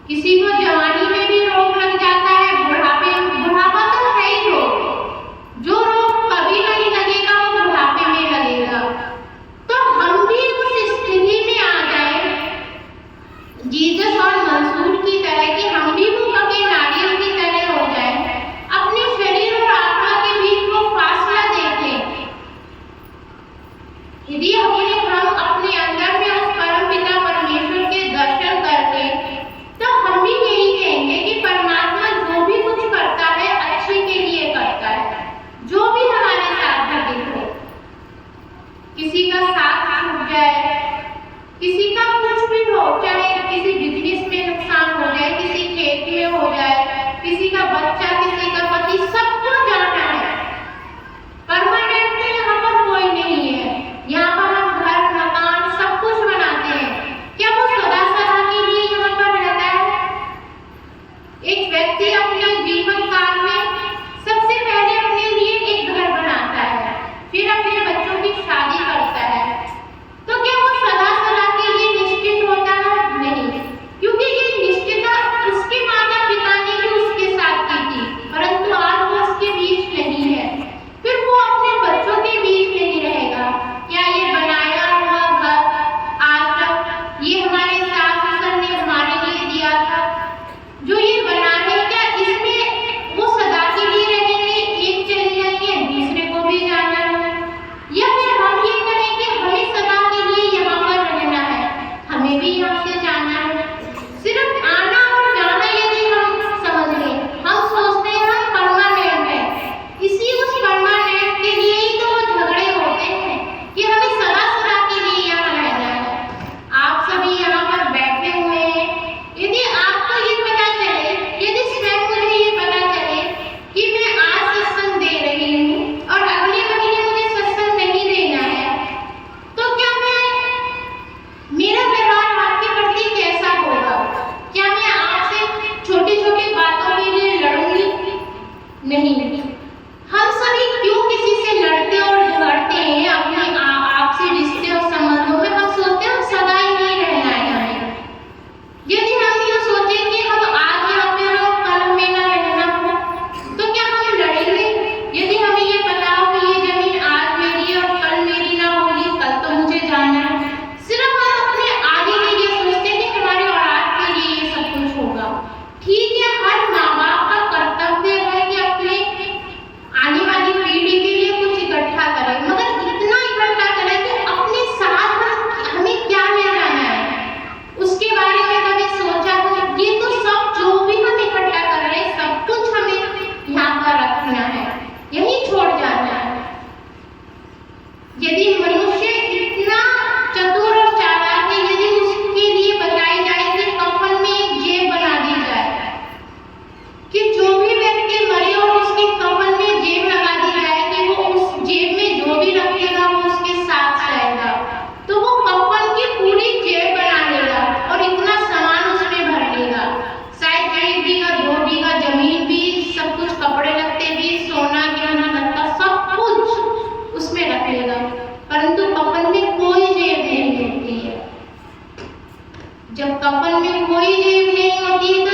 किसी को जवानी में भी रोग लग जाता है, बुढ़ापा तो है ही रोग। जो रोग कभी नहीं लगेगा वो बुढ़ापे में लगेगा। तो हम भी उस स्थिति में आ जाए जीसस और मंसूर की तरह कि हम भी वो पके नारियल की तरह हो जाए, अपने शरीर और आत्मा के बीच वो फासला देखें। यदि हम अपने अंदर में उस परम पिता परमेश्वर के दर्शन करते तो हम भी यही कहेंगे कि परमात्मा जो भी कुछ करता है अच्छे के लिए करता है, जो भी हमारे साथ घटित हो। किसी का साथ छूट जाए, किसी का कुछ भी हो, चाहे किसी बिजनेस में नुकसान हो जाए, किसी खेत में हो जाए, किसी का बच्चा, किसी का पति, सबको जाना है। परमानेंट तो यहाँ पर कोई नहीं है। यहाँ पर हम घर मकान सब कुछ बनाते हैं, क्या वो सदा सदा के लिए यहाँ पर रहता है? एक व्यक्ति अपने जीवन काल में सबसे पहले अपने लिए एक घर बनाता है, फिर अपने बच्चों की शादी करता है। तो क्या वो सदा सदा के लिए निश्चित होता है? नहीं, क्योंकि ये निश्चितता उसके माता पिता ने भी उसके साथ की थी, परंतु आज वो उसके बीच नहीं है। फिर वो अपने बच्चों के बीच नहीं रहेगा। क्या ये बनाया हुआ घर आज तक ये हमारे सास ससुर ने हमारे लिए दिया था, जो ये बना है, क्या इसमें वो सदा के लिए रहेंगे, एक चली जाएंगे, दूसरे को भी जाना है? या फिर हम ये करें कि हमें सदा के लिए यहाँ पर रहना है, हमें भी यहाँ से जाना है? सिर्फ आना और जाना यदि हम समझ लें, हम सोचते हैं हम परमानेंट है, इसी उस परमानेंट के लिए ही तो झगड़े होते हैं कि हमें सदा सदा के लिए यहाँ रहना है। आप सभी यहाँ पर बैठे हुए हैं, यदि आपको ये पता चले, यदि स्वयं मुझे ये पता चले कि मैं आज सत्संग दे रही हूँ और अगले महीने मुझे सत्संग नहीं देना है, तो क्या मेरा व्यवहार आपके प्रति कैसा होगा? क्या मैं आपसे छोटी छोटी बातों के लिए लड़ूंगी? नहीं। हम सभी क्यों किसी से लड़ते और झगड़ते हैं? अपने आपसी रिश्ते और संबंधों में हम सोचते हैं सदा ही नहीं रहना है हमें। यदि हम ये सोचें कि हम आज यहाँ पे रहो, कल में ना रहना हो, तो क्या हम लड़ेंगे? यदि हमें ये पता हो कि ये जमीन आज मेरी और कल मेरी ना होगी, कल तो मुझे जाना है, सिर्फ हम अपने आगे के लिए सोचते हैं कि हमारे औलाद के लिए ये सब कुछ होगा। ठीक है, हर माँ बाप का कर्तव्य है कि अपने आने वाली पीढ़ी के लिए कुछ इकट्ठा करें, मगर इतना इकट्ठा करें कि अपने साथ हमें क्या ले जाना है उसके बारे में कभी सोचा हो? ये तो सब जो भी हम इकट्ठा कर रहे हैं सब कुछ हमें यहाँ पर रखना है, यही छोड़ जाना है। यदि मनुष्य इतना चतुर और चालाक है, यदि उसके लिए बताई जाए कि कफन में एक जेब बना दी जाए कि जो भी व्यक्ति मरे और उसके कफन में जेब लगा दी जाए कि वो उस जेब में जो भी रखेगा वो उसके साथ जाएगा, तो वो कफन की पूरी जेब बना लेगा और इतना सामान उसमें भर लेगा, शायद 1 बीघा 2 बीघा जमीन भी, सब कुछ कपड़े लत्ते भी, सोना गहना गत्ता सब कुछ उसमें रख लेगा, परंतु कफन में कोई जेब नहीं होती है। जब कफन में कोई जेब नहीं होती है तो